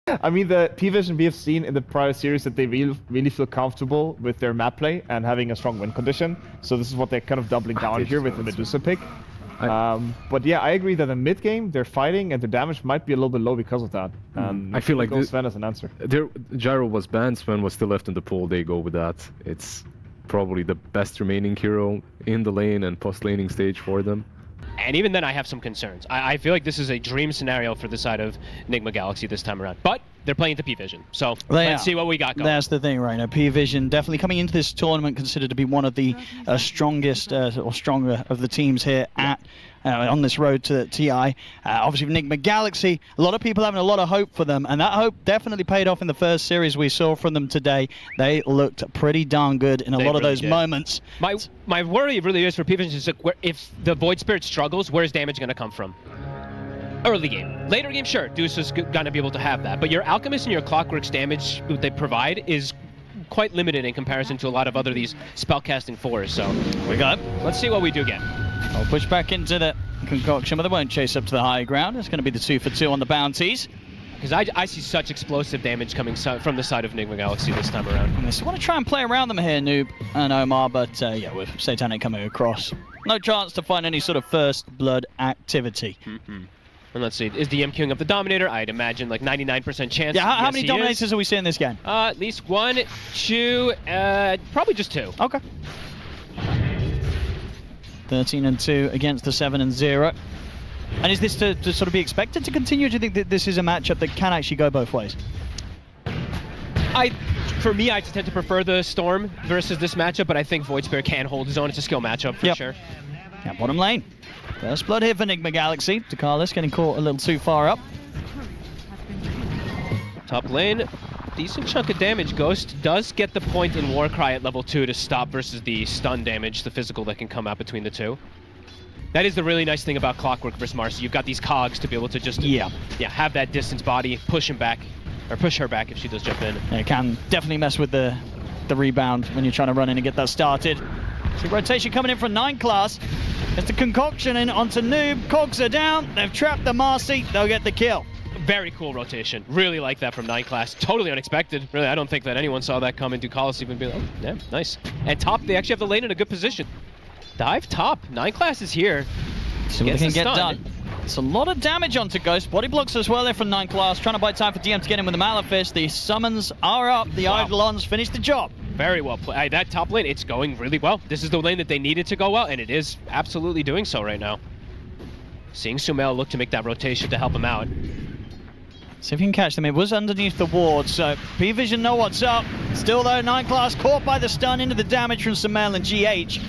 I mean, the PVISION we have seen in the prior series that they really feel comfortable with their map play and having a strong win condition. So this is what they're kind of doubling down here with the Medusa pick. But yeah, I agree that in mid game they're fighting and the damage might be a little bit low because of that. I feel like Sven as an answer. Gyro was banned, Sven was still left in the pool. They go with that. It's probably the best remaining hero in the lane and post-laning stage for them. And even then, I have some concerns. I feel like this is a dream scenario for the side of NIGMAGALAXY this time around. But they're playing the PVISION, so let's see what we got going. That's the thing right now. PVISION definitely coming into this tournament considered to be one of the strongest or stronger of the teams here at on this road to TI. Obviously, NIGMAGALAXY, a lot of people having a lot of hope for them, and that hope definitely paid off in the first series we saw from them today. They looked pretty darn good in a lot of those moments. My worry really is for PVISION is like, if the Void Spirit struggles, where's damage going to come from? Early game. Later game, sure, Deuce is going to be able to have that, but your Alchemist and your Clockwork's damage they provide is quite limited in comparison to a lot of other these spellcasting fours, so let's see what we do get. I'll push back into the concoction, but they won't chase up to the high ground. It's going to be the 2 for 2 on the bounties. Because I see such explosive damage coming from the side of NIGMAGALAXY this time around. And they still want to try and play around them here, Noob and Omar, but yeah, with Satanic coming across, no chance to find any sort of first blood activity. And let's see, is DM queuing up the Dominator? I'd imagine like 99% chance. Yeah, how many Dominators are we seeing this game? At least 1, 2, probably just 2. Okay. 13 and 2 against the 7 and 0. And is this to sort of be expected to continue? Or do you think that this is a matchup that can actually go both ways? For me, I tend to prefer the Storm versus this matchup, but I think Void Spirit can hold his own. It's a skill matchup for sure. Yeah, bottom lane. First blood here for NIGMAGALAXY. Dakalis getting caught a little too far up. Top lane, decent chunk of damage. Ghost does get the point in Warcry at level 2 to stop versus the stun damage, the physical that can come out between the two. That is the really nice thing about Clockwork versus Marcy. You've got these cogs to be able to just have that distance body, push him back, or push her back if she does jump in. Yeah, it can definitely mess with the rebound when you're trying to run in and get that started. So rotation coming in from 9 class. It's the concoction in onto Noob. Cogs are down. They've trapped the Marcy. They'll get the kill. Very cool rotation. Really like that from 9 class. Totally unexpected. Really, I don't think that anyone saw that coming. Ducalis even be like, oh, yeah, nice. And top, they actually have the lane in a good position. Dive top. 9 class is here. See what they can get done. It's a lot of damage onto Ghost. Body blocks as well there from 9 class. Trying to buy time for DM to get in with the Malefice. The summons are up. The Eidolons finish the job. Very well played. That top lane, it's going really well. This is the lane that they needed to go well, and it is absolutely doing so right now. Seeing Sumail look to make that rotation to help him out. See if you can catch them. It was underneath the ward, so PVISION know what's up. Still though, 9 class caught by the stun into the damage from Sumail and GH.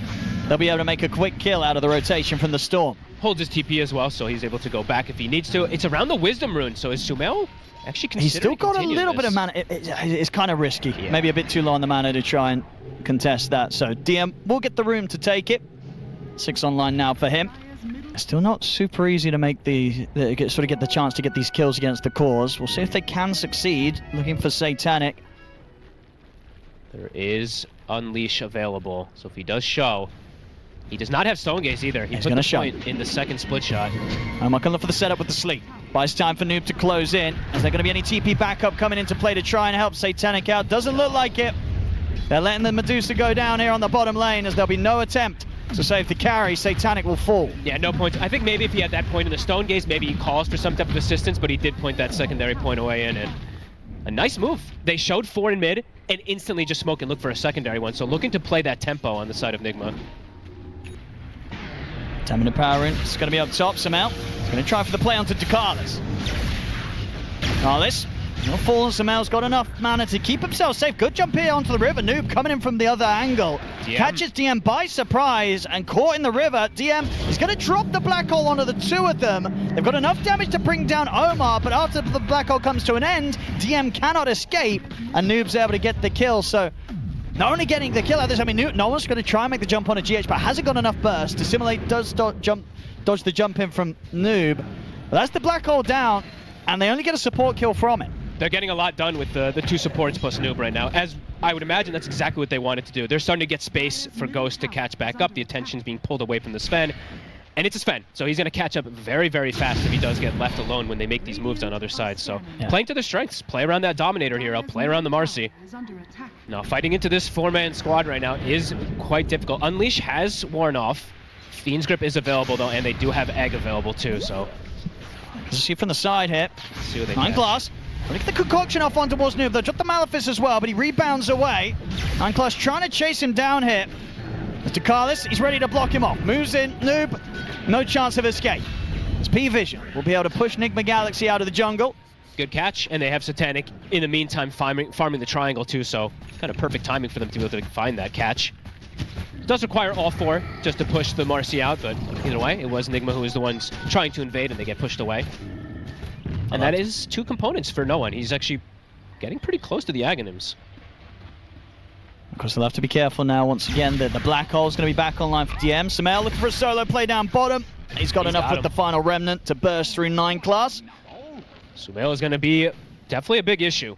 They'll be able to make a quick kill out of the rotation from the Storm. Holds his TP as well, so he's able to go back if he needs to. It's around the Wisdom Rune, so is Sumail actually considering He's still got a little bit of mana. It's kind of risky. Yeah. Maybe a bit too low on the mana to try and contest that. So DM will get the room to take it. 6 online now for him. Still not super easy to make get the chance to get these kills against the cores. We'll see if they can succeed. Looking for Satanic. There is Unleash available, so if he does show, he does not have Stone Gaze either. He put the point in the second split shot. I'm not going to look for the setup with the sleep. Buys time for Noob to close in. Is there going to be any TP backup coming into play to try and help Satanic out? Doesn't look like it. They're letting the Medusa go down here on the bottom lane as there'll be no attempt to save the carry. Satanic will fall. Yeah, no point. I think maybe if he had that point in the Stone Gaze, maybe he calls for some type of assistance, but he did point that secondary point away in, and a nice move. They showed 4 in mid and instantly just smoke and look for a secondary one, so looking to play that tempo on the side of Nigma. 10-minute power in. It's going to be up top somehow. He's going to try for the play onto Dakalis. Dakalis. Not fallen. Sumail's got enough mana to keep himself safe. Good jump here onto the river. Noob coming in from the other angle. Catches DM by surprise and caught in the river. DM is going to drop the black hole onto the 2 of them. They've got enough damage to bring down Omar, but after the black hole comes to an end, DM cannot escape, and Noob's able to get the kill. So not only getting the kill out of this, I mean, no one's going to try and make the jump on a GH, but hasn't got enough burst to simulate, does dodge the jump in from Noob. But that's the black hole down, and they only get a support kill from it. They're getting a lot done with the 2 supports plus Noob right now. As I would imagine, that's exactly what they wanted to do. They're starting to get space for Ghost to catch back up. The attention's being pulled away from the Sven. And it's a Sven, so he's going to catch up very, very fast if he does get left alone when they make these moves on other sides. So playing to their strengths, play around that Dominator hero, play around the Marcy. Now fighting into this 4-man squad right now is quite difficult. Unleash has worn off. Fiend's Grip is available though, and they do have Egg available too, so. See from the side here. See what they Nine Glass. Get the concoction off on towards Noob. They'll drop the Malefice as well, but he rebounds away. Nine Glass trying to chase him down here. Mr. Carlos, he's ready to block him off. Moves in, Noob, no chance of escape. It's PVISION. We'll be able to push NIGMAGALAXY out of the jungle. Good catch, and they have Satanic in the meantime farming the triangle too, so kind of perfect timing for them to be able to find that catch. It does require all 4 just to push the Marcy out, but either way, it was Nigma who was the ones trying to invade, and they get pushed away. And that is 2 components for no one. He's actually getting pretty close to the Aghanims. Of course, they'll have to be careful now. Once again, the black hole's going to be back online for DM. Sumail looking for a solo play down bottom. He's got enough with the final remnant to burst through 9 Class. Sumail is going to be definitely a big issue.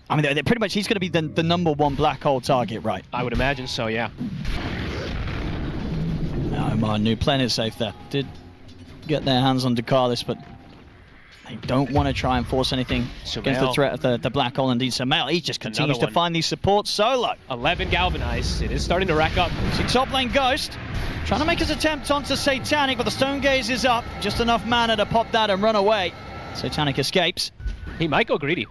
I mean, they're pretty much, he's going to be the #1 black hole target, right? I would imagine so, yeah. Omar knew playing it safe there. Did get their hands on Carlos, but they don't want to try and force anything against the threat of the black hole. Indeed, Sumail, he just continues to find these supports solo. 11 galvanized. It is starting to rack up. See top lane Ghost trying to make his attempt onto Satanic, but the Stone Gaze is up. Just enough mana to pop that and run away. Satanic escapes. He might go greedy.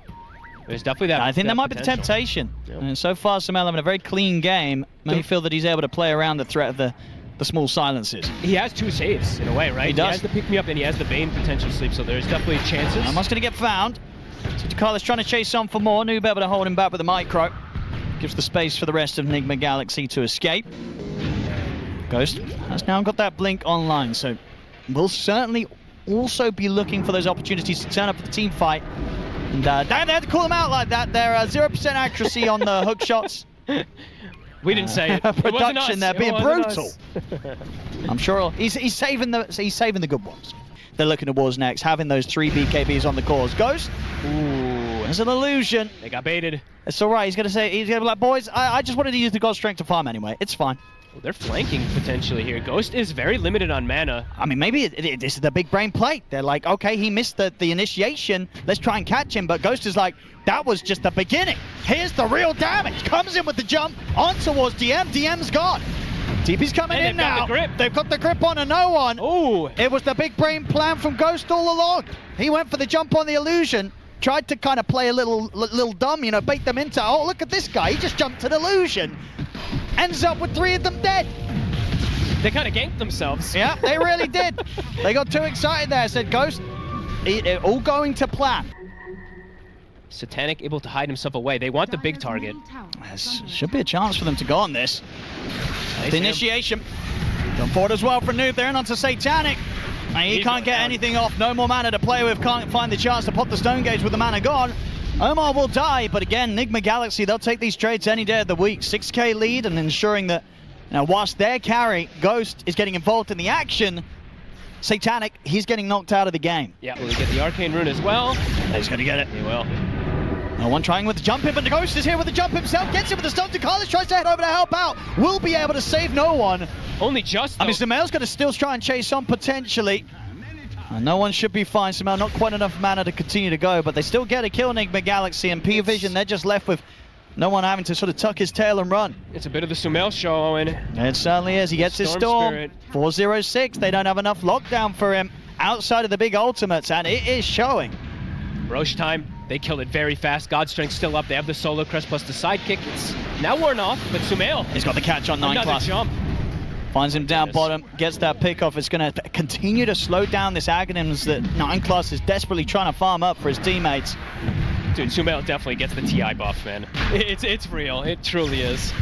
There's definitely that. I think that might be the temptation. Yep. And so far, Sumail having a very clean game. May feel that he's able to play around the threat of the small silences. He has 2 saves in a way, right? He does. He has the pick me up and he has the Bane potential sleep, so there's definitely chances. Almost going to get found. So Carlos trying to chase on for more. Noob able to hold him back with the micro. Gives the space for the rest of NIGMAGALAXY to escape. Ghost has now got that blink online, so we'll certainly also be looking for those opportunities to turn up for the team fight. And they had to call them out like that. They're 0% accuracy on the hook shots. We didn't say it. Production there being brutal. I'm sure he's saving the good ones. They're looking towards next, having those 3 BKBs on the cores. Ghost. Ooh, there's an illusion. They got baited. It's all right. He's gonna be like, boys, I just wanted to use the God Strength to farm anyway. It's fine. Well, they're flanking potentially here. Ghost is very limited on mana. I mean, maybe this is the big brain play. They're like, okay, he missed the initiation. Let's try and catch him. But Ghost is like, that was just the beginning. Here's the real damage. Comes in with the jump on towards DM. DM's gone. TP's coming in now. They've got the grip on a no one. Ooh. It was the big brain plan from Ghost all along. He went for the jump on the illusion. Tried to kind of play a little dumb, you know, bait them into, oh, look at this guy. He just jumped to the illusion. Ends up with 3 of them dead. They kind of ganked themselves. Yeah, they really did. They got too excited there. Said Ghost, all going to plan. Satanic able to hide himself away. They want the big target. Should be a chance for them to go on this. The initiation. Jump forward as well for Noob there and onto Satanic. And he can't get anything off. No more mana to play with. Can't find the chance to pop the Stone Gauge with the mana gone. Omar will die, but again, NIGMAGALAXY, they'll take these trades any day of the week. 6k lead and ensuring that, you know, whilst their carry, Ghost, is getting involved in the action, Satanic, he's getting knocked out of the game. Yeah, will he get the Arcane Rune as well? He's going to get it. He will. No one trying with the jump in, but the Ghost is here with the jump himself, gets him with the stun to Carlos, tries to head over to help out. Will be able to save no one. Only just, though. I mean, Sumail's going to still try and chase on potentially. And no one should be fine. Sumail, not quite enough mana to continue to go, but they still get a kill, NIGMAGALAXY, and PVISION, they're just left with no one having to sort of tuck his tail and run. It's a bit of the Sumail show, Owen. It certainly is. He gets his storm. 406. They don't have enough lockdown for him outside of the big ultimates, and it is showing. Roche time. They killed it very fast. God Strength still up. They have the solo crest plus the sidekick. It's now worn off, but Sumail. He's got the catch on 9 Another class. Jump. Finds him down bottom, gets that pick off. It's going to continue to slow down this Aghanims that 9 class is desperately trying to farm up for his teammates. Dude, Sumail definitely gets the TI buff, man. It's real. It truly is.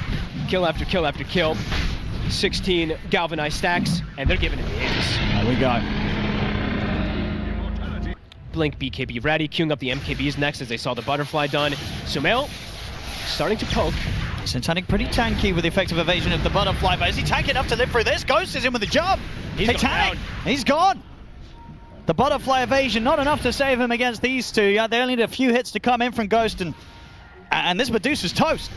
Kill after kill after kill. 16 galvanized stacks, and they're giving it the ages. There we go. Blink BKB ready, queuing up the MKBs next as they saw the butterfly done. Sumail starting to poke. Satanic pretty tanky with the effective evasion of the butterfly, but is he tanky enough to live through this? Ghost is in with the jump. Satanic, he's gone. The butterfly evasion, not enough to save him against these two. Yeah, they only need a few hits to come in from Ghost, and this Medusa's toast.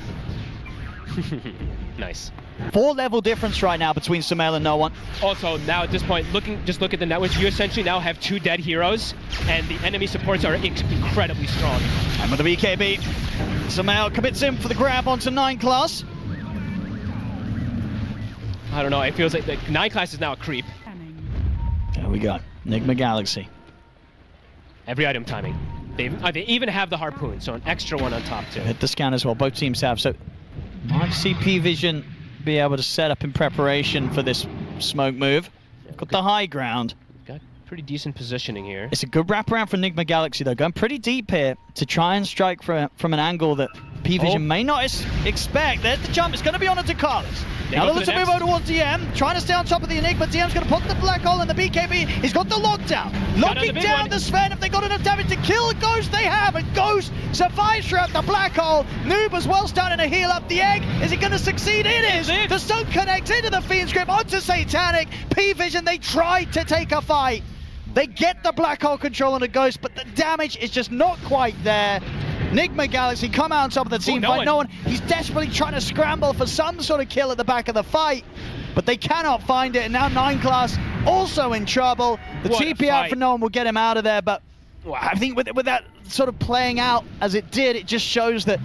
Nice. 4-level difference right now between Sumail and No One. Also, now at this point, just look at the networks. You essentially now have 2 dead heroes, and the enemy supports are incredibly strong. And with the BKB, Sumail commits in for the grab onto 9 class. I don't know, it feels like the 9 class is now a creep. There we go. NIGMAGALAXY. Every item timing. They even have the harpoon, so an extra one on top too. Hit the scan as well, both teams have. So might see PVISION be able to set up in preparation for this smoke move. Got the high ground. Got pretty decent positioning here. It's a good wraparound from NIGMAGALAXY though, going pretty deep here to try and strike from an angle that PVISION may not expect. There's the jump, it's going to be on to Carlos. Now they're looking to move over towards DM, trying to stay on top of the Enigma. DM's going to put the black hole in the BKB. He's got the lockdown. Locking down the Sven. If they got enough damage to kill Ghost, they have. And Ghost survives throughout the black hole. Noob as well starting to heal up the egg. Is it going to succeed? It is. The stun connects into the Fiend's Grip onto Satanic. PVISION, they tried to take a fight. They get the black hole control on the Ghost, but the damage is just not quite there. NIGMAGALAXY come out on top of the team fight. No one. He's desperately trying to scramble for some sort of kill at the back of the fight, but they cannot find it. And now 9 class also in trouble. The TP out for No One will get him out of there, but I think with that sort of playing out as it did, it just shows that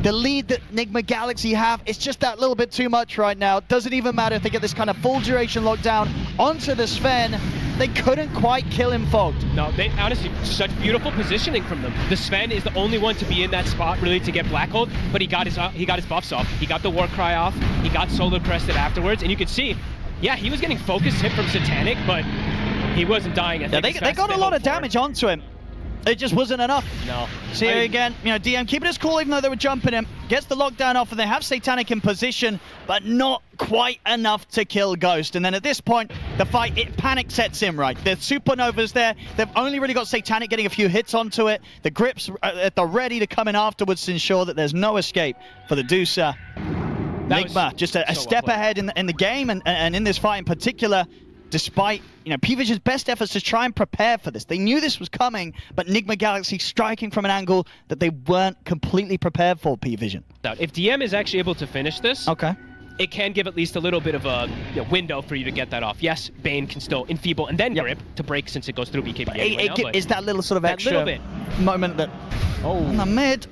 the lead that NIGMAGALAXY have, it's just that little bit too much right now. It doesn't even matter if they get this kind of full duration lockdown onto the Sven. They couldn't quite kill him, Fogged. No, they honestly, such beautiful positioning from them. The Sven is the only one to be in that spot really to get black hold, but he got his buffs off. He got the war cry off. He got solar crested afterwards, and you could see, yeah, he was getting focus hit from Satanic, but he wasn't dying. Yeah, they got a lot of damage onto him. It just wasn't enough. No. See again, you know, DM keeping his cool even though they were jumping him. Gets the lockdown off and they have Satanic in position, but not quite enough to kill Ghost. And then at this point, the fight, panic sets in, right? The Supernova's there. They've only really got Satanic getting a few hits onto it. The grips at the ready to come in afterwards to ensure that there's no escape for the Deucer. NIGMA, just a step ahead in the game and in this fight in particular. Despite, you know, PVISION's best efforts to try and prepare for this. They knew this was coming, but NIGMAGALAXY striking from an angle that they weren't completely prepared for, PVISION. If DM is actually able to finish this, okay, it can give at least a little bit of a window for you to get that off. Yes, Bane can still enfeeble and then grip to break since it goes through BKB anyway now, is that little sort of extra moment that... Oh, in the mid.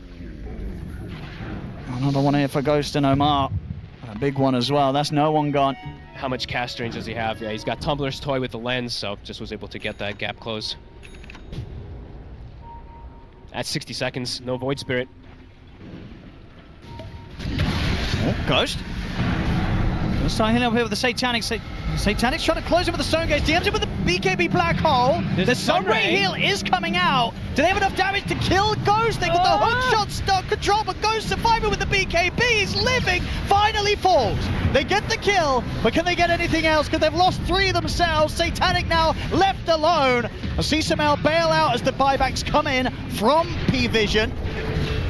Another one here for Ghost and Omar. A big one as well. That's No One gone. How much cast range does he have? Yeah, he's got Tumblr's toy with the lens, so just was able to get that gap close. At 60 seconds, no Void Spirit. Oh, Ghost. Let's start hitting up here with the Satanic. Satanic's trying to close it with the Stone Gaze. DMs it with the BKB Black Hole. The Sunray heal is coming out. Do they have enough damage to kill Ghost? They got the hook shot stuck control, but Ghost surviving with the BKB. He's living, finally falls. They get the kill, but can they get anything else? Because they've lost 3 themselves. Satanic now left alone. I see Sumail bail out as the buybacks come in from PVISION.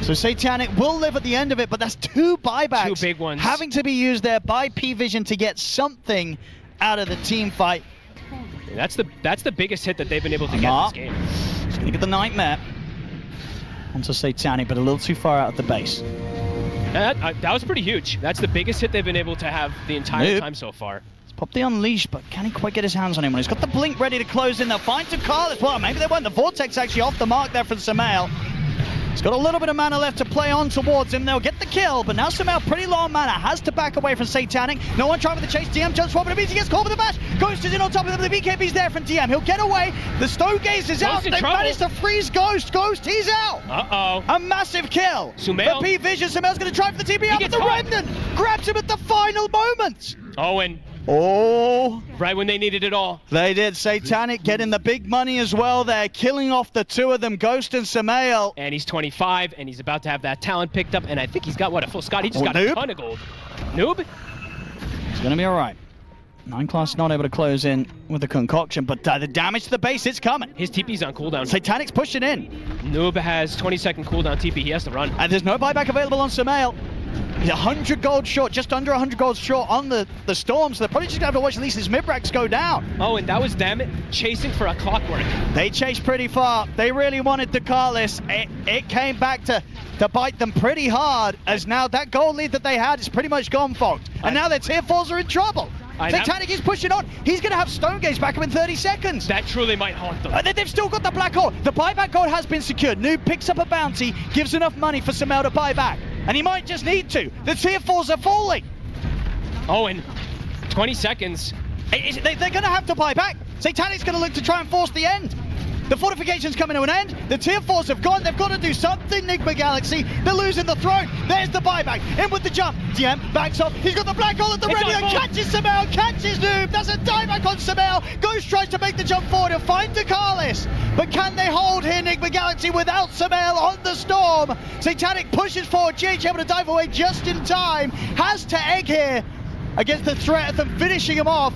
So Satanic will live at the end of it, but that's 2 buybacks. 2 big ones. Having to be used there by PVISION to get something out of the team fight. That's the biggest hit that they've been able to get this game. He's going to get the Nightmare onto Satanic, but a little too far out of the base. That was pretty huge. That's the biggest hit they've been able to have the entire time so far. He's popped the Unleash, but can he quite get his hands on him? When he's got the Blink ready to close in, they'll find Takal as well. Maybe they weren't. The Vortex actually off the mark there from Sumail. He's got a little bit of mana left to play on towards him. They'll get the kill, but now Sumail pretty low on mana. Has to back away from Satanic. No one trying for the chase. DM jumps forward, but he gets caught with the bash. Ghost is in on top of him. The BKB's there from DM. He'll get away. The Stone Gaze is out. They managed to freeze Ghost. Ghost, he's out. Uh-oh. A massive kill. Sumail. For PVISION. Sumail's going to try for the TP out, but the Remnant grabs him at the final moment. Oh, and... Oh, right when they needed it all. They did. Satanic getting the big money as well there, killing off the 2 of them, Ghost and Sumail. And he's 25, and he's about to have that talent picked up, and I think he's got, what, a full Scott? He just got a ton of gold. Noob? It's going to be all right. 9 class not able to close in with the concoction, but the damage to the base, it's coming. His TP's on cooldown. Satanic's pushing in. Noob has 20-second cooldown TP. He has to run. And there's no buyback available on Sumail. He's 100 gold short, just under 100 gold short on the Storm, so they're probably just going to have to watch at least his mid-racks go down. Oh, and that was them chasing for a clockwork. They chased pretty far. They really wanted the Carlis. It came back to to bite them pretty hard, as now that goal lead that they had is pretty much gone, Fogged. And now their tier 4s are in trouble. Satanic is pushing on. He's going to have Stone Gaze back up in 30 seconds. That truly might haunt them. They've still got the black hole. The buyback goal has been secured. Noob picks up a bounty, gives enough money for Samel to buy back. And he might just need to. The tier 4s are falling. Oh, and 20 seconds. They're going to have to buy back. Satanic's going to look to try and force the end. The fortification's coming to an end. The tier 4s have gone. They've got to do something, NIGMAGALAXY. They're losing the throne. There's the buyback. In with the jump. TM backs up. He's got the black hole at the ready and catches Samel. Catches Noob. That's a dieback on Samel. Ghost tries to make the jump forward and find Dakalis. But can they hold here, NIGMAGALAXY, without Samel on the storm? Satanic pushes forward. GH able to dive away just in time. Has to egg here against the threat of them finishing him off.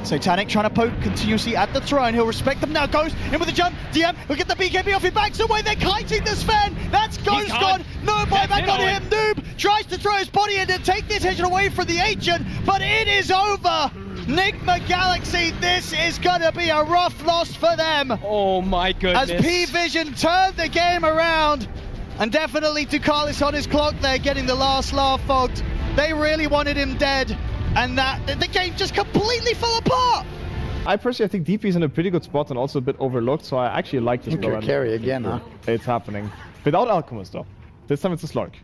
Satanic trying to poke continuously at the throne. He'll respect them now. Goes in with the jump. DM will get the BKB off. He backs away. They're kiting the Sven. That's Ghost gone. No buyback on him. Noob tries to throw his body in to take the attention away from the agent, but it is over. NIGMAGALAXY, this is going to be a rough loss for them. Oh my goodness. As PVISION turned the game around, and definitely Dakalis on his clock there, getting the last laugh, Fogged. They really wanted him dead. And the game just completely fell apart. I personally, I think DP is in a pretty good spot and also a bit overlooked, so I actually like this blow. Carry again, huh? It's happening. Without Alchemist, though. This time it's a Slark.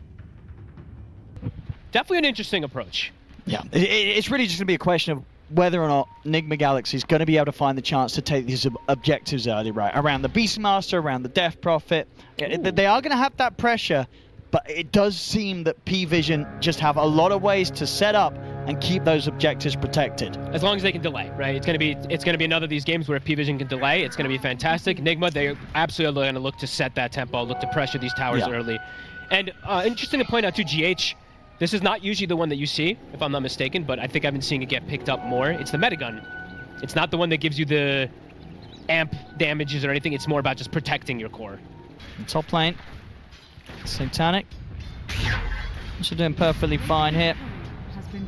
Definitely an interesting approach. Yeah, it's really just going to be a question of whether or not NIGMAGALAXY is going to be able to find the chance to take these objectives early, right? Around the Beastmaster, around the Death Prophet. They are going to have that pressure, but it does seem that PVISION just have a lot of ways to set up and keep those objectives protected. As long as they can delay, right? It's gonna be another of these games where if PVISION can delay, it's gonna be fantastic. NIGMA, they're absolutely gonna look to set that tempo, look to pressure these towers early. And interesting to point out too, GH, this is not usually the one that you see, if I'm not mistaken, but I think I've been seeing it get picked up more. It's the metagun. It's not the one that gives you the amp damages or anything. It's more about just protecting your core. Top lane, Satanic. Also doing perfectly fine here.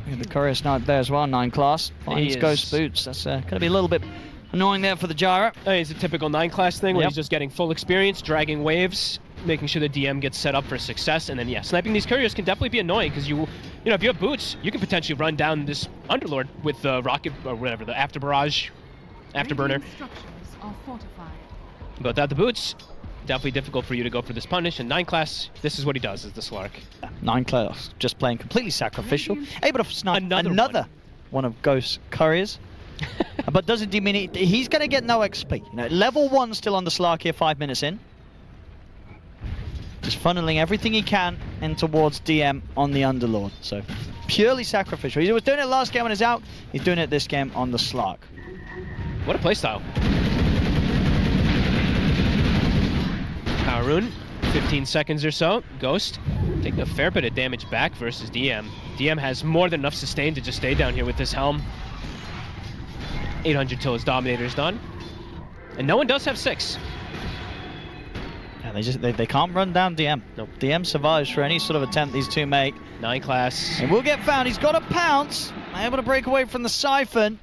The courier snipe there as well, 9 class. Finds Ghost Boots. That's going to be a little bit annoying there for the Gyro. It's a typical 9 class thing where he's just getting full experience, dragging waves, making sure the DM gets set up for success, and then sniping these couriers can definitely be annoying because you know, if you have boots, you can potentially run down this Underlord with the rocket or whatever, the after barrage, afterburner. But without the boots, definitely difficult for you to go for this punish. And 9 class, this is what he does, is the Slark. 9 class, just playing completely sacrificial, able to snipe another one of Ghost's couriers. But doesn't diminish. He's going to get no XP. You know, level 1 still on the Slark here, 5 minutes in. Just funneling everything he can in towards DM on the Underlord. So purely sacrificial. He was doing it last game on his out. He's doing it this game on the Slark. What a playstyle. Power Rune, 15 seconds or so. Ghost taking a fair bit of damage back versus DM. DM has more than enough sustain to just stay down here with this helm. 800 till his Dominator's done. And no one does have 6. Yeah, they can't run down DM. Nope. DM survives for any sort of attempt these two make. 9 class. And will get found. He's got a pounce. Able to break away from the Siphon.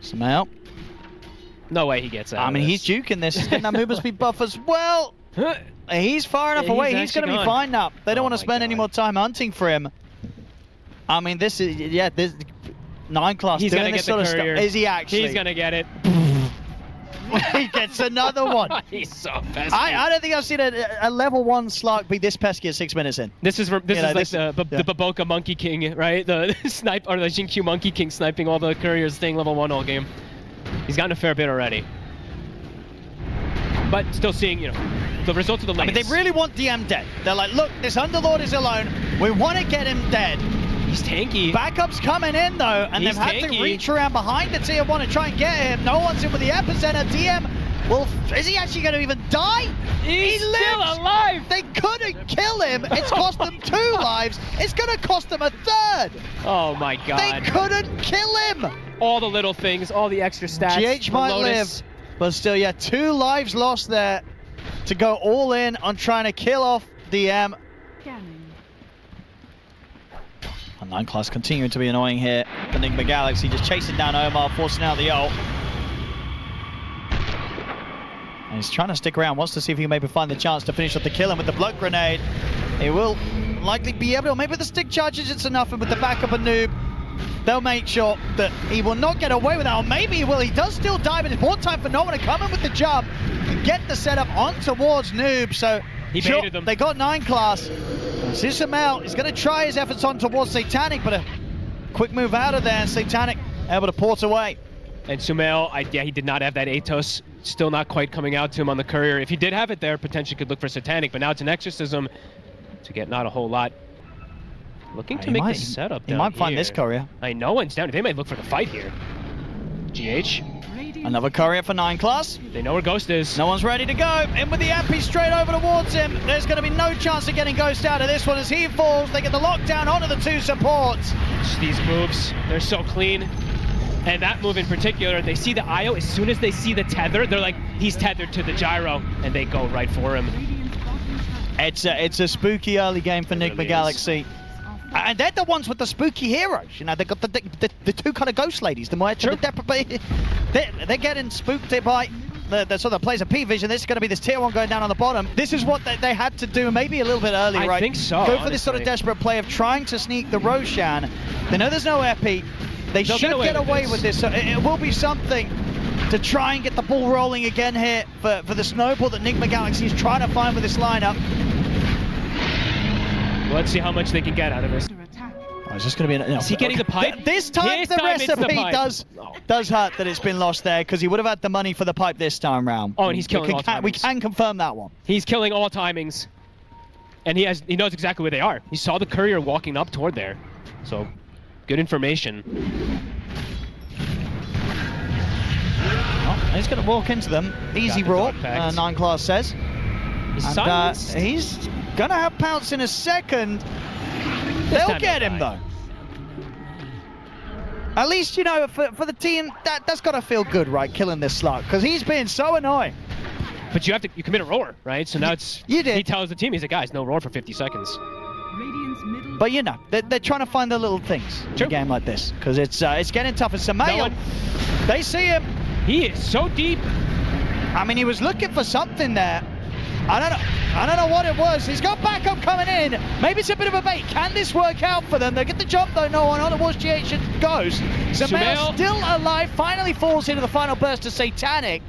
Samel. No way he gets out. I mean, he's juking this. He's getting that movement speed buff as well. He's far enough away. He's going to be fine now. They don't want to spend any more time hunting for him. I mean, this is, this 9 class he's doing this sort of stuff. Is he actually? He's going to get it. He gets another one. He's so pesky. I don't think I've seen a level 1 Slark be this pesky at 6 minutes in. This is like the Baboka Monkey King, right? The snipe or the Jinkyu Monkey King sniping all the couriers, staying level 1 all game. He's gotten a fair bit already. But still seeing, the results of the lanes. I mean, they really want DM dead. They're like, look, this Underlord is alone. We want to get him dead. He's tanky. Backup's coming in, though, and they've had to reach around behind the tier 1 and try and get him. No one's in with the epicenter. DM, well, is he actually going to even die? He's still alive. They couldn't kill him. It's cost them 2 lives. It's going to cost them a 3rd. Oh, my God. They couldn't kill him. All the little things, all the extra stats. GH might live, but still, 2 lives lost there to go all in on trying to kill off DM. And 9 class continuing to be annoying here. The NIGMAGALAXY just chasing down Omar, forcing out the ult. And he's trying to stick around, wants to see if he can maybe find the chance to finish off the kill. And with the blood grenade, he will likely be able to, or maybe with the stick charges it's enough, and with the backup of Noob, they'll make sure that he will not get away with that. Or maybe he will. He does still die, but it's more time for Noah to come in with the jump and get the setup on towards Noob. So he baited them. They got 9 class. Zissamel is going to try his efforts on towards Satanic, but a quick move out of there, and Satanic able to port away. And Sumail, yeah, he did not have that Atos. Still not quite coming out to him on the courier. If he did have it there, potentially could look for Satanic, but now it's an exorcism to get not a whole lot. Looking to make the setup down He might find this courier. I know one's down. They might look for the fight here. GH. Another courier for 9 class. They know where Ghost is. No one's ready to go. In with the MP straight over towards him. There's going to be no chance of getting Ghost out of this one as he falls. They get the lockdown onto the 2 supports. Just these moves, they're so clean. And that move in particular, they see the IO, as soon as they see the tether, they're like, he's tethered to the gyro, and they go right for him. It's a spooky early game for NIGMAGALAXY. And they're the ones with the spooky heroes. You know, they got the 2 kind of ghost ladies, the Moed and the they're getting spooked by the sort of plays of PVISION. This is going to be this tier 1 going down on the bottom. This is what they had to do maybe a little bit early, right? I think so, Go for this sort of desperate play of trying to sneak the Roshan. They know there's no epi. They should get away with this. So it will be something to try and get the ball rolling again here for the snowball that NIGMAGALAXY is trying to find with this lineup. Let's see how much they can get out of this. Oh, it's just going to be is he getting the pipe? This time the recipe does hurt that it's been lost there, because he would have had the money for the pipe this time round. Oh, and he's killing all timings. We can confirm that one. He's killing all timings. And he knows exactly where they are. He saw the courier walking up toward there. So, good information. Oh, he's going to walk into them. Easy raw, 9 class says. He's going to have Pounce in a second. They'll get him, though. At least, you know, for the team, that's got to feel good, right, killing this slug, because he's been so annoying. But you commit a roar, right? So now he tells the team, he's like, guys, no roar for 50 seconds. But, you know, they're trying to find the little things in a game like this, because it's getting tough. And Sumail, they see him. He is so deep. I mean, he was looking for something there. I don't know what it was. He's got backup coming in. Maybe it's a bit of a bait. Can this work out for them? They get the jump though. No one on towards GH goes. Sumail still alive. Finally falls into the final burst of Satanic.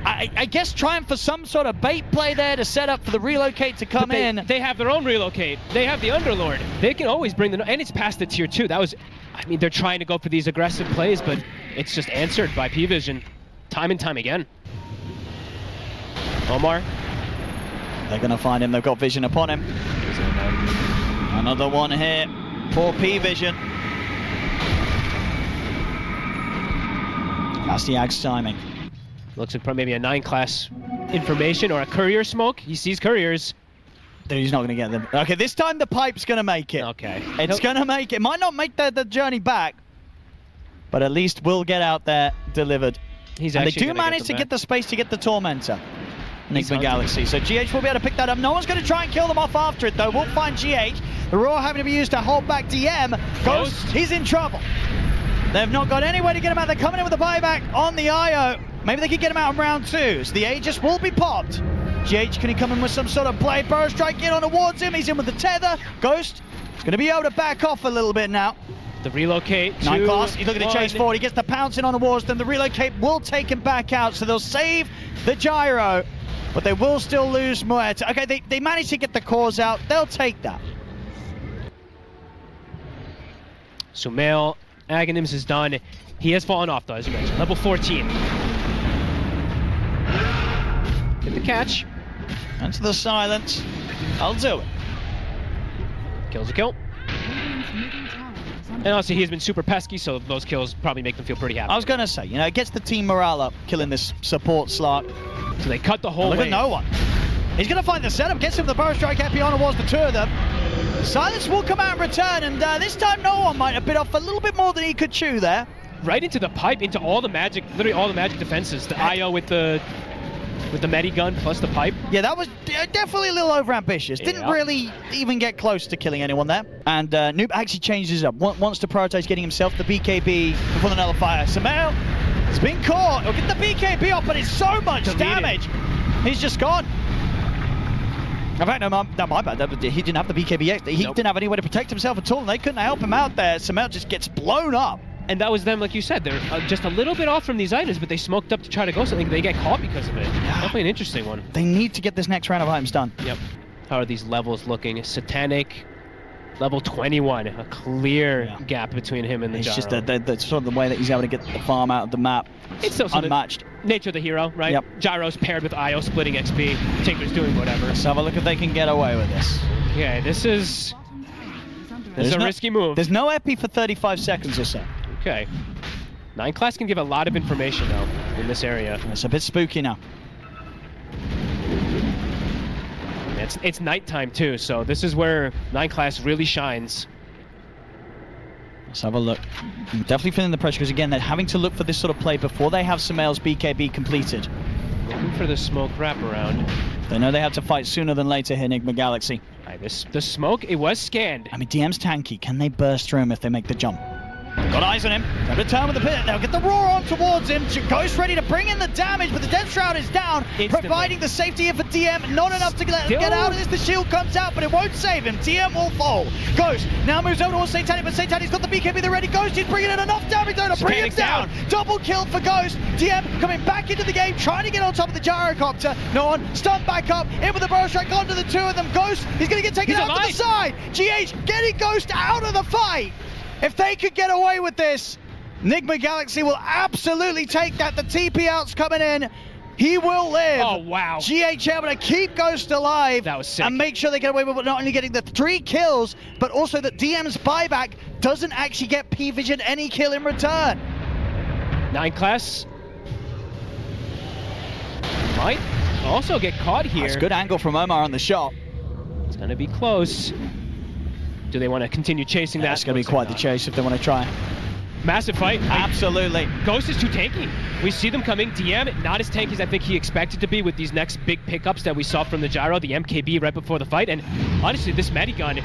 I guess trying for some sort of bait play there to set up for the relocate to come in. They have their own relocate. They have the Underlord. They can always bring and it's past the tier 2. That was, I mean, they're trying to go for these aggressive plays, but it's just answered by PVISION time and time again. Omar. They're going to find him. They've got vision upon him. Another one here. Poor PVISION. That's the Ag's timing. Looks like maybe a 9 class information or a courier smoke. He sees couriers. Dude, he's not going to get them. Okay, this time the pipe's going to make it. Okay. It's going to make it. Might not make the journey back, but at least we'll get out there delivered. And they do manage to get the space to get the Tormentor. NIGMAGALAXY. So GH will be able to pick that up. No one's going to try and kill them off after it, though. We'll find GH. The Roar having to be used to hold back DM. Ghost, he's in trouble. They've not got any way to get him out. They're coming in with a buyback on the IO. Maybe they could get him out in round 2. So the Aegis will be popped. GH, can he come in with some sort of blade? Burrow strike in on towards him. He's in with the tether. Ghost is going to be able to back off a little bit now. The relocate. 9 class. He's looking to chase forward. He gets the pouncing on the walls. Then the relocate will take him back out. So they'll save the gyro. But they will still lose Moet. Okay, they managed to get the cores out. They'll take that. Sumail, Aghanim's is done. He has fallen off, though, as you mentioned. Level 14. Get the catch. Into the silence. I'll do it. Kills a kill. And also, he's been super pesky, so those kills probably make them feel pretty happy. I was going to say, you know, it gets the team morale up, killing this support slot. So they cut the whole way. Look at no one. He's going to find the setup, gets him the Burrow strike. Epiona was the 2 of them. Silence will come out in return, and this time no one might have bit off a little bit more than he could chew there. Right into the pipe, into all the magic, literally all the magic defenses. The IO with the Medigun plus the pipe. Yeah, that was definitely a little overambitious. Yeah. Didn't really even get close to killing anyone there. And Noob actually changes up. Wants to prioritize getting himself the BKB before the nullifier. Sumail He's been caught. He'll get the BKB off, but it's so much damage. He's just gone. In fact, no, my bad. He didn't have the BKB. He didn't have any way to protect himself at all, and they couldn't help him out there. Samel just gets blown up. And that was them, like you said. They're just a little bit off from these items, but they smoked up to try to go something. They get caught because of it. Definitely an interesting one. They need to get this next round of items done. Yep. How are these levels looking? Satanic, level 21. A clear gap between him and the Gyro. It's just the sort of the way that he's able to get the farm out of the map. It's still unmatched. Nature of the hero, right? Yep. Gyro's paired with Io splitting XP. Tinker's doing whatever. Let's have a look if they can get away with this. Okay, this is a risky move. There's no epi for 35 seconds or so. Okay. 9 class can give a lot of information though in this area. It's a bit spooky now. It's nighttime too, so this is where 9 class really shines. Let's have a look. I'm definitely feeling the pressure because again they're having to look for this sort of play before they have Samel's BKB completed. Looking for the smoke wraparound. They know they have to fight sooner than later here, NIGMAGALAXY. Right, the smoke, it was scanned. I mean, DM's tanky. Can they burst through him if they make the jump? Got eyes on him. Time to turn with the pit. They'll get the roar on towards him. Ghost ready to bring in the damage, but the Death Shroud is down, providing the safety here for DM. Not enough to get out of this. The shield comes out, but it won't save him. DM will fall. Ghost now moves over towards Satanic, but Satanic's got the BKB. They're ready. Ghost is bringing in enough damage though to bring him down. Double kill for Ghost. DM coming back into the game, trying to get on top of the gyrocopter. No one. Stun back up. In with the barrel strike onto the two of them. Ghost, he's going to get taken out to the side. GH getting Ghost out of the fight. If they could get away with this, NIGMAGALAXY will absolutely take that. The TP out's coming in. He will live. Oh, wow. GH able to keep Ghost alive. That was sick. And make sure they get away with not only getting the 3 kills, but also that DM's buyback doesn't actually get PVISION any kill in return. 9 class might also get caught here. That's a good angle from Omar on the shot. It's going to be close. Do they want to continue chasing that? That's going to be quite the chase if they want to try. Massive fight. Absolutely. Ghost is too tanky. We see them coming. DM, not as tanky as I think he expected to be with these next big pickups that we saw from the Gyro, the MKB right before the fight. And honestly, this Medigun,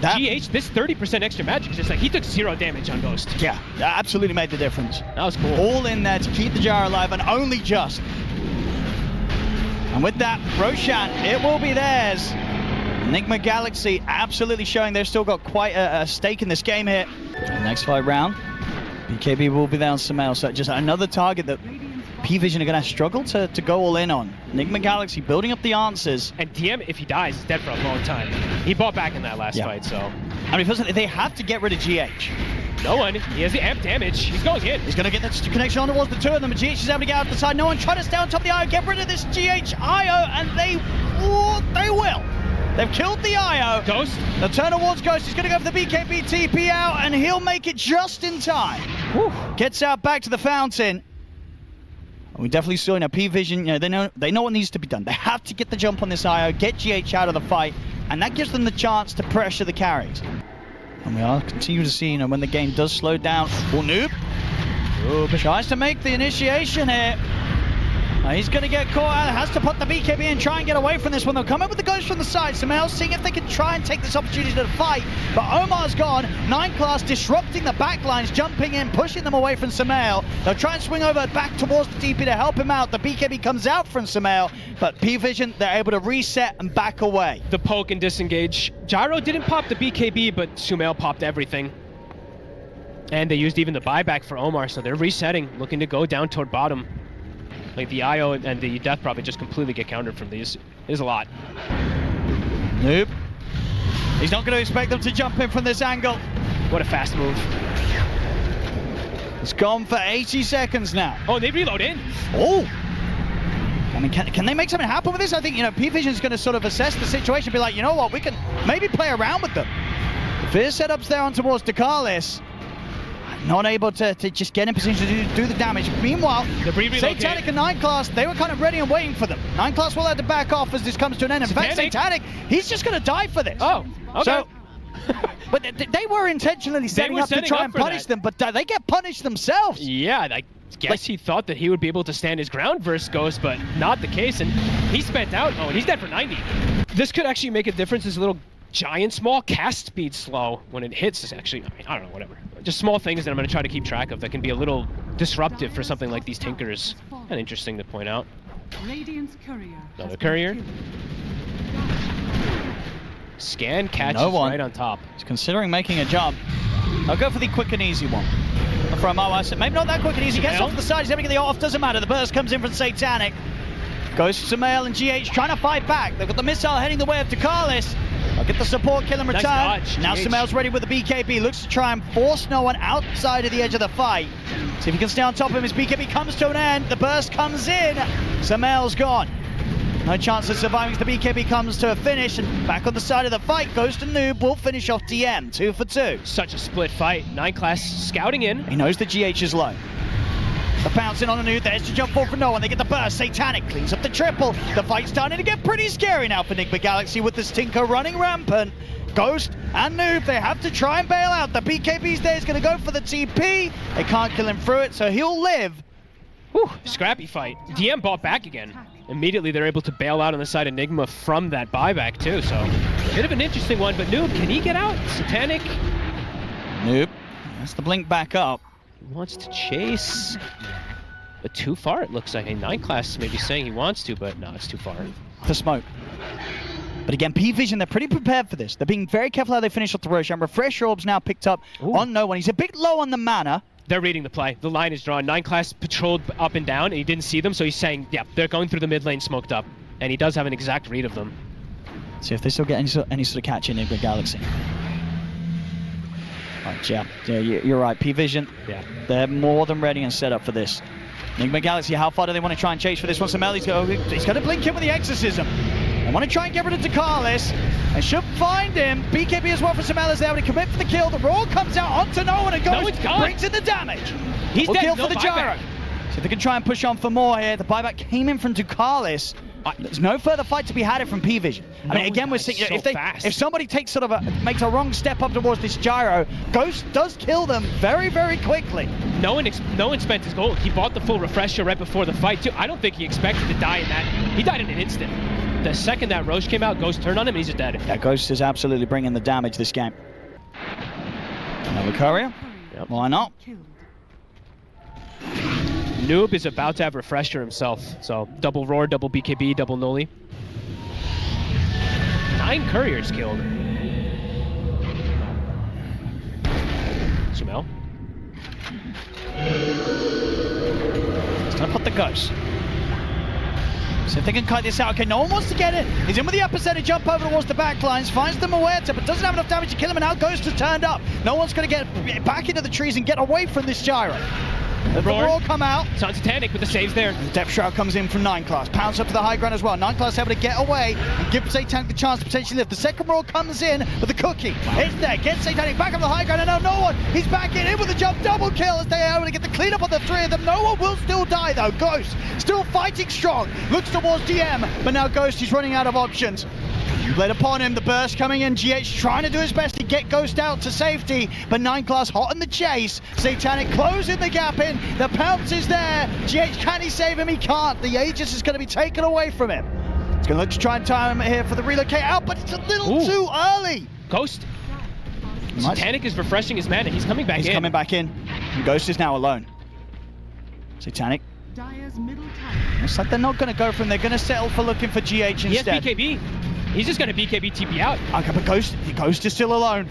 GH, this 30% extra magic is just like, he took 0 damage on Ghost. Yeah, that absolutely made the difference. That was cool. All in there to keep the Gyro alive, and only just. And with that, Roshan, it will be theirs. NIGMAGALAXY absolutely showing they've still got quite a stake in this game here. Next fight round, BKB will be there on Samel, so just another target that PVISION are going to struggle to go all in on. NIGMAGALAXY building up the answers. And DM, if he dies, is dead for a long time. He bought back in that last fight, so. I mean, personally, they have to get rid of GH. No one. He has the amp damage. He's going in. He's going to get that connection on towards the two of them. GH is able to get out the side. No one trying to stay on top of the IO. Get rid of this GH IO, and they will. They've killed the IO. Ghost. The turn towards Ghost. He's going to go for the BKB TP out, and he'll make it just in time. Whew. Gets out back to the fountain. We definitely saw, PVISION, they know what needs to be done. They have to get the jump on this IO, get GH out of the fight, and that gives them the chance to pressure the carries. And we are continuing to see, when the game does slow down. Noob. Tries to make the initiation here. He's going to get caught out, has to put the BKB in, try and get away from this one. They'll come in with the Ghost from the side. Samel seeing if they can try and take this opportunity to fight. But Omar's gone. 9 class disrupting the backlines, jumping in, pushing them away from Samel. They'll try and swing over back towards the TP to help him out. The BKB comes out from Samel, but PVISION, they're able to reset and back away. The poke and disengage. Gyro didn't pop the BKB, but Sumail popped everything. And they used even the buyback for Omar, so they're resetting, looking to go down toward bottom. Like the IO and the death probably just completely get countered from these. There's a lot. Nope. He's not going to expect them to jump in from this angle. What a fast move. It's gone for 80 seconds now. Oh, they reload in. Oh. I mean, can they make something happen with this? I think, PVISION's going to sort of assess the situation, be like, you know what, we can maybe play around with them. The fear setup's there on towards Dakalis. Not able to just get in position to do the damage. Meanwhile, Satanic and 9 class, they were kind of ready and waiting for them. 9 class will have to back off as this comes to an end. In fact, Satanic, he's just going to die for this. Oh, okay. So, but they were intentionally setting up to try and punish them, but they get punished themselves. Yeah, I guess he thought that he would be able to stand his ground versus Ghost, but not the case, and he spent out. Oh, and he's dead for 90. This could actually make a difference. This little giant small cast speed slow when it hits is actually, I don't know, whatever. just small things that I'm going to try to keep track of that can be a little disruptive for something like these Tinkers. Kind of interesting to point out. Another courier. Scan catches right on top. He's considering making a jump. I'll go for the quick and easy one. From OS, maybe not that quick and easy. Gets off the side, he's able to get the off, doesn't matter. The burst comes in from Satanic. Goes to Sumail and GH trying to fight back. They've got the missile heading the way of Dakalis. I'll get the support kill in return. Nice dodge, now Sumail's ready with the BKB. Looks to try and force no one outside of the edge of the fight. See if he can stay on top of him as BKB comes to an end. The burst comes in. Sumail's gone. No chance of surviving as the BKB comes to a finish, and back on the side of the fight, Ghost and Noob will finish off TM, 2 for 2. Such a split fight. 9 class scouting in. He knows the GH is low. The bouncing on a Noob, there's to jump forward for no one. They get the burst, Satanic cleans up the triple. The fight's starting to get pretty scary now for NIGMAGALAXY with this Tinker running rampant. Ghost and Noob, they have to try and bail out. The BKB's there, he's going to go for the TP. They can't kill him through it, so he'll live. Whew, scrappy fight. DM bought back again. Immediately they're able to bail out on the side of Nigma from that buyback too, so a bit of an interesting one, but Noob, can he get out? Satanic? Noob, that's the blink back up. He wants to chase, but too far it looks like. A 9 class maybe saying he wants to, but no, it's too far. The smoke. But again, PVISION, they're pretty prepared for this. They're being very careful how they finish off the Roshan. Refresh Orbs now picked up on no one. He's a bit low on the mana. They're reading the play. The line is drawn. 9 class patrolled up and down, and he didn't see them, so he's saying, yeah, they're going through the mid lane smoked up. And he does have an exact read of them. See if they still get any sort of catch in NIGMAGALAXY. Right, yeah, you're right. PVISION, they're more than ready and set up for this. NIGMAGALAXY, how far do they want to try and chase for this one? He's going to blink in with the Exorcism. They want to try and get rid of Dakalis. They should find him. BKB as well for Sumail is there to commit for the kill. The roar comes out onto no one and goes, brings in the damage. He's dead. Kill for the gyro. So they can try and push on for more here. The buyback came in from Dakalis. There's no further fight to be had it from PVISION. I mean, again, we're seeing if somebody takes makes a wrong step up towards this gyro, Ghost does kill them very, very quickly. No one spent his gold. He bought the full refresher right before the fight too. I don't think he expected to die in that. He died in an instant. The second that Roche came out, Ghost turned on him and he's just dead. Yeah, Ghost is absolutely bringing the damage this game. Another courier. Yep. Why not? Noob is about to have refresher himself, so double roar, double BKB, double nully. 9 couriers killed. Sumail. He's gonna put the Ghost. See if they can kite this out. Okay, no one wants to get it. He's in with the epicenter, jump over towards the back lines, finds the Muerta, but doesn't have enough damage to kill him, and now Ghost has turned up. No one's gonna get back into the trees and get away from this gyro. The roar come out. Satanic with the saves there. The Depth Shroud comes in from 9 class. Pounds up to the high ground as well. 9 class able to get away and give Satanic the chance to potentially live. The second roar comes in with the cookie. It's there. Gets Satanic back up the high ground, and now no one. He's back in with the jump. Double kill as they are able to get the cleanup on the 3 of them. No one will still die though. Ghost still fighting strong. Looks towards DM, but now Ghost is running out of options. Blade upon him, the burst coming in. GH trying to do his best to get Ghost out to safety, but 9 class hot in the chase. Satanic closing the gap in. The pounce is there. GH, can he save him? He can't. The Aegis is going to be taken away from him. He's going to look to try and time him here for the relocate out, but it's a little too early. Ghost. Satanic is refreshing his mana. He's coming back in. He's coming back in. And Ghost is now alone. Satanic. Looks like they're not going to go for him. They're going to settle for looking for GH instead. He has BKB. He's just going to BKB TP out. Okay, but Ghost is still alone.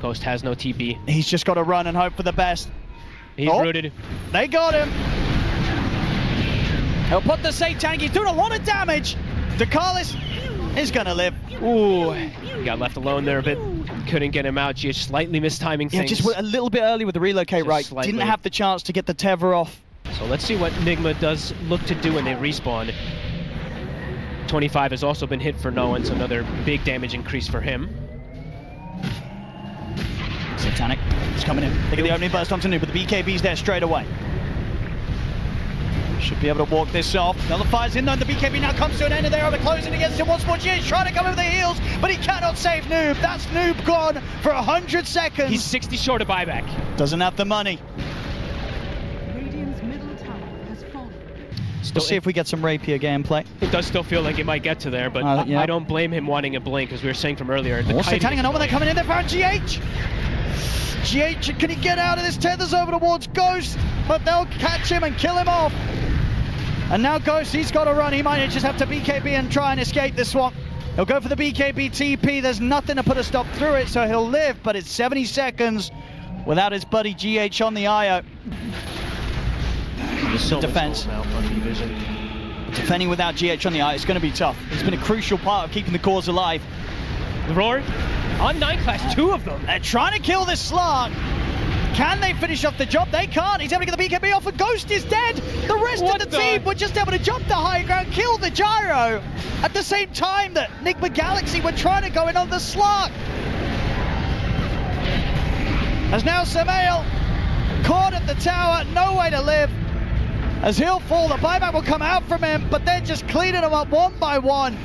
Ghost has no TP. He's just got to run and hope for the best. He's rooted. They got him. He'll put the Satanic. He's doing a lot of damage. Dakalis is going to live. Ooh, he got left alone there a bit. Couldn't get him out. Just slightly mistiming things. Yeah, just a little bit early with the relocate, right? Slightly. Didn't have the chance to get the tether off. So let's see what Nigma does look to do when they respawn. 25 has also been hit for no one, so another big damage increase for him. Satanic is coming in. Look at the opening burst onto Noob, but the BKB's there straight away. Should be able to walk this off. Another fire's in there, and the BKB now comes to an end, and they're over closing against him once more. GH trying to come over the heels, but he cannot save Noob. That's Noob gone for 100 seconds. He's 60 short of buyback. Doesn't have the money. We'll see if we get some rapier gameplay. It does still feel like it might get to there, but I don't blame him wanting a blink, as we were saying from earlier. Satanic and over, they're coming in there for GH. GH, can he get out of this? Tethers over towards Ghost, but they'll catch him and kill him off. And now Ghost, he's got to run. He might just have to BKB and try and escape this one. He'll go for the BKB TP. There's nothing to put a stop through it, so he'll live, but it's 70 seconds without his buddy GH on the IO. Defense. Defending without GH on the IO, it's going to be tough. It's been a crucial part of keeping the cause alive. The Roar on 9 class, 2 of them. They're trying to kill this Slark. Can they finish off the job? They can't. He's able to get the BKB off, and Ghost is dead. The rest of the team were just able to jump the high ground, kill the gyro, at the same time that NIGMAGALAXY were trying to go in on the Slark. As now Samael caught at the tower, no way to live. As he'll fall, the buyback will come out from him, but they're just cleaning them up one by one.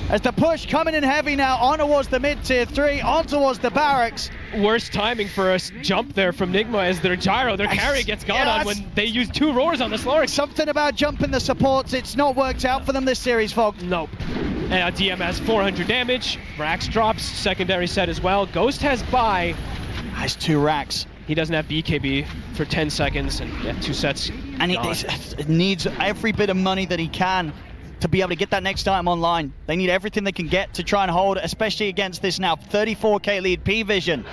As the push coming in heavy now on towards the mid-tier 3, on towards the barracks. Worst timing for a jump there from NIGMA as their gyro, their carry gets gone on when they use 2 roars on the Slark. Something about jumping the supports, it's not worked out for them this series, Fog. Nope. DM has 400 damage, Rax drops, secondary set as well. Ghost has buy. Has 2 racks. He doesn't have BKB for 10 seconds and 2 sets. And he needs every bit of money that he can to be able to get that next item online. They need everything they can get to try and hold, especially against this now 34k lead PVISION.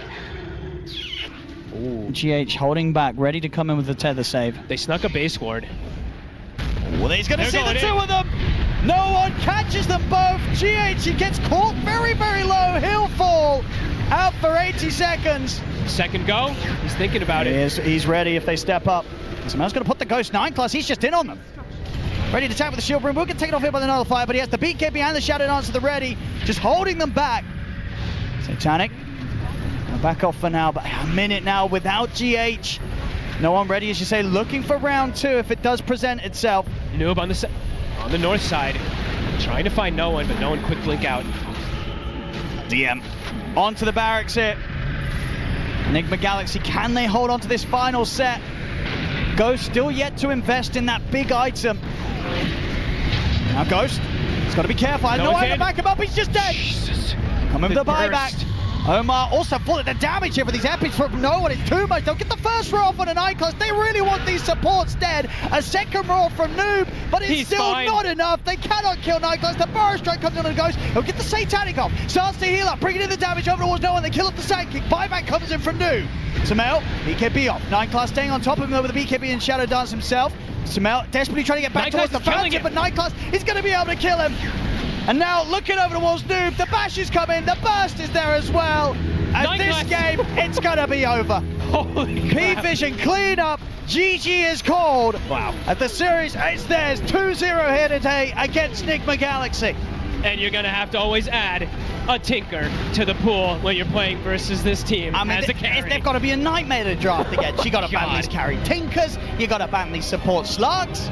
GH holding back, ready to come in with the tether save. They snuck a base ward. Well, he's going to see the 2 of them. No one catches them both. GH, he gets caught very, very low. He'll fall out for 80 seconds. Second go, he's thinking about it. He's ready if they step up. Someone's going to put the Ghost 9 class. He's just in on them. Ready to attack with the shield broom. We'll get taken off here by the nullifier, but he has the BKB and the Shadow Dance to the ready, just holding them back. Satanic, back off for now, but a minute now without GH. No one ready, as you say, looking for round 2 if it does present itself. Noob on the north side, trying to find no one, but no one quick blink out. DM onto the barracks here. NIGMAGALAXY, can they hold on to this final set? Ghost still yet to invest in that big item. Now Ghost, he's got to be careful. I know I can back him up, he's just dead. Jesus. Coming with the buyback. Omar also full of the damage here for these epics from no one. It's too much. They'll get the first roar off on an I-class. They really want these supports dead. A second roar from Noob, but it's still not enough. They cannot kill Nightclass. The Burrow Strike comes in and goes. He'll get the Satanic off. Starts to heal up, bringing in the damage over towards no one. They kill off the Sand Kick. Buyback comes in from Noob. Samael, BKB off. Nightclass staying on top of him over the BKB and Shadow Dance himself. Samael desperately trying to get back towards the fountain, but Nightclass is going to be able to kill him. And now looking over towards Noob, the bash is coming, the burst is there as well. And this game, it's gonna be over. Holy crap. PVISION clean up, GG is called. Wow. At the series, it's theirs, 2-0 here today against NIGMAGALAXY. And you're gonna have to always add a tinker to the pool when you're playing versus this team as a carry. They've got to be a nightmare to draft against. You got to ban these carry tinkers, you got to ban these support slugs.